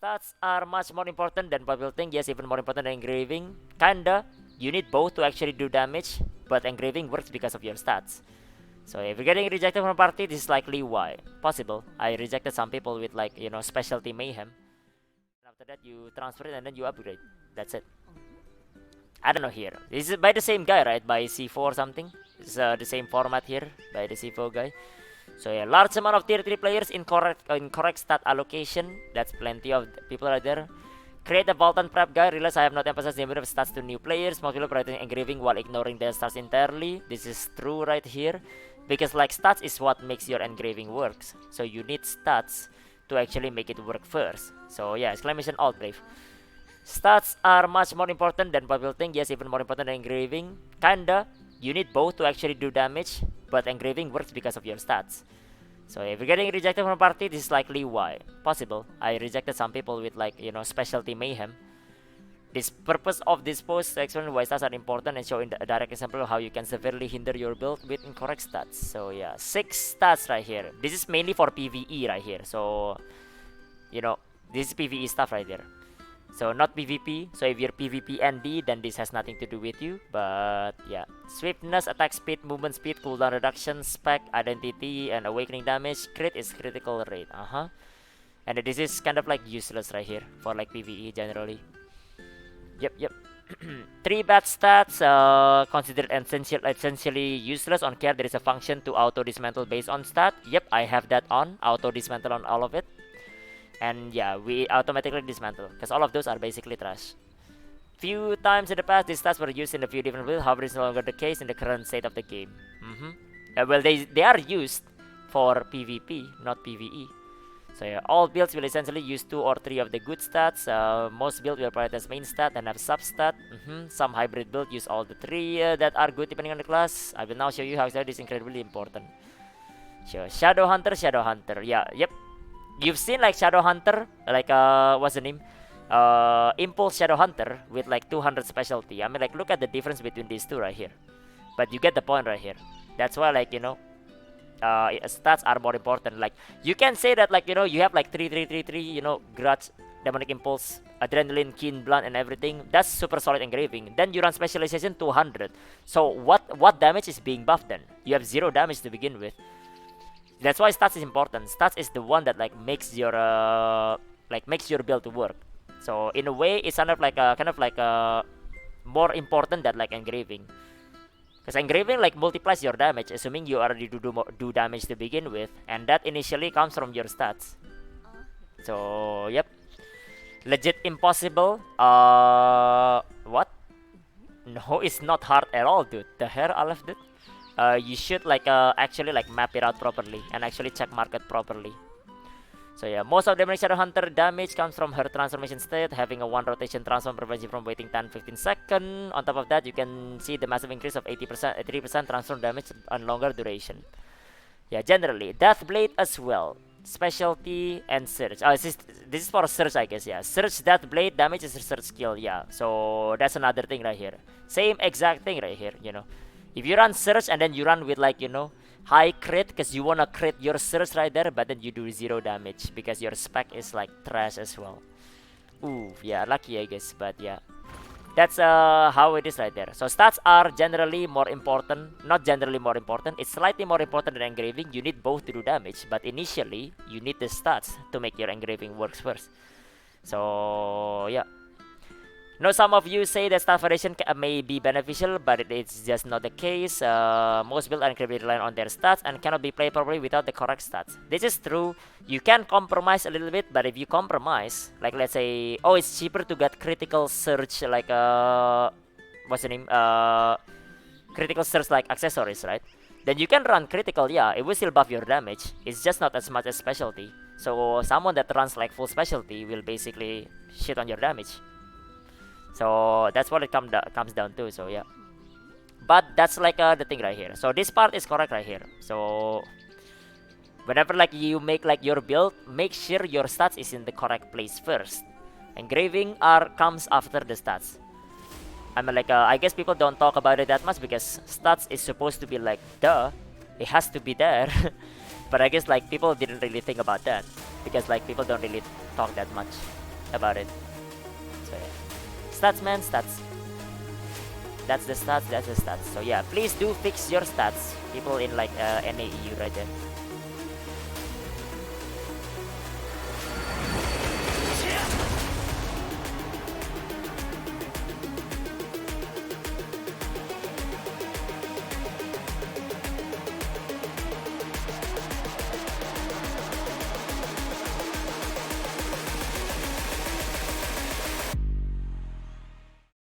Stats are much more important than people think. Yes, even more important than engraving. Kinda. You need both to actually do damage, but engraving works because of your stats. So if you're getting rejected from a party, this is likely why. Possible. I rejected some people with like, specialty mayhem. After that, you transfer it and then you upgrade. That's it. I don't know here. This is by the same guy, right? By C4 or something. It's the same format here by the C4 guy. So yeah, large amount of tier 3 players, incorrect stat allocation. That's plenty of people right there. Create a vault and prep guy. Realize I have not emphasized the amount of stats to new players. Most people prioritizing engraving while ignoring their stats entirely. This is true right here. Because like stats is what makes your engraving works. So you need stats to actually make it work first. So yeah, exclamation alt brave. Stats are much more important than people think. Yes, even more important than engraving. Kinda. You need both to actually do damage, but engraving works because of your stats. So if you're getting rejected from a party, this is likely why. Possible. I rejected some people with like, specialty mayhem. This purpose of this post to explain why stats are important and show in a direct example of how you can severely hinder your build with incorrect stats. So yeah, 6 stats right here. This is mainly for PvE right here. So, this is PvE stuff right there. So not PvP. So if you're PvP ND, then this has nothing to do with you. But yeah, swiftness, attack speed, movement speed, cooldown reduction, spec, identity, and awakening damage. Crit is critical rate. And this is kind of like useless right here for like PvE generally. Yep. 3 bad stats considered essentially useless. On care, there is a function to auto dismantle based on stat. Yep, I have that on. Auto dismantle on all of it. And yeah, we automatically dismantle because all of those are basically trash. Few times in the past, these stats were used in a few different builds. However, it's no longer the case in the current state of the game. Well, they are used for PvP, not PvE. So yeah, all builds will essentially use 2 or 3 of the good stats. Most builds will prioritize main stat and have substat. Some hybrid builds use all the 3 that are good depending on the class. I will now show you how that is incredibly important. So Shadow Hunter. Yeah, yep. You've seen like Shadow Hunter, like what's the name? Impulse Shadow Hunter with like 200 specialty. I mean, like, look at the difference between these two right here. But you get the point right here. That's why, like, stats are more important. Like, you can say that, like, you have like 3, Grudge, Demonic Impulse, Adrenaline, Keen Blunt, and everything. That's super solid engraving. Then you run Specialization 200. So what damage is being buffed then? You have 0 damage to begin with. That's why stats is important. Stats is the one that like makes your build to work. So in a way, it's kind of like more important than like engraving. Because engraving like multiplies your damage, assuming you already do damage to begin with, and that initially comes from your stats. So yep, legit impossible. What? No, it's not hard at all, dude. The hell, I left it. You should like actually like map it out properly and actually check market properly. So yeah, most of Demonic Shadow Hunter damage comes from her transformation state. Having a 1 rotation transform prevents you from waiting 10-15 seconds. On top of that, you can see the massive increase of 80%, 3% transform damage on longer duration. Yeah, generally Deathblade as well. Specialty and Surge. Oh, this is for Surge, I guess. Yeah, Surge Deathblade damage is a Surge skill. Yeah, so that's another thing right here. Same exact thing right here. If you run Surge and then you run with like, high crit because you wanna crit your Surge right there, but then you do 0 damage because your spec is like trash as well. Ooh, yeah, lucky I guess, but yeah. That's how it is right there. So stats are generally more important, not generally more important, it's slightly more important than engraving. You need both to do damage, but initially you need the stats to make your engraving works first. So yeah. No, some of you say that stat variation may be beneficial, but it's just not the case. Most builds are incredibly reliant on their stats and cannot be played properly without the correct stats. This is true. You can compromise a little bit, but if you compromise, like let's say, oh, it's cheaper to get critical surge, like what's the name? Critical surge like accessories, right? Then you can run critical, yeah, it will still buff your damage. It's just not as much as specialty. So someone that runs like full specialty will basically shit on your damage. So that's what it comes down to. So yeah, but that's like the thing right here. So this part is correct right here. So whenever like you make like your build, make sure your stats is in the correct place first. Engraving comes after the stats. I mean, like I guess people don't talk about it that much because stats is supposed to be like duh, it has to be there. But I guess like people didn't really think about that because like people don't really talk that much. about it. So yeah, stats, man, stats. That's the stats. That's the stats. So yeah, please do fix your stats, people in like NAEU right there.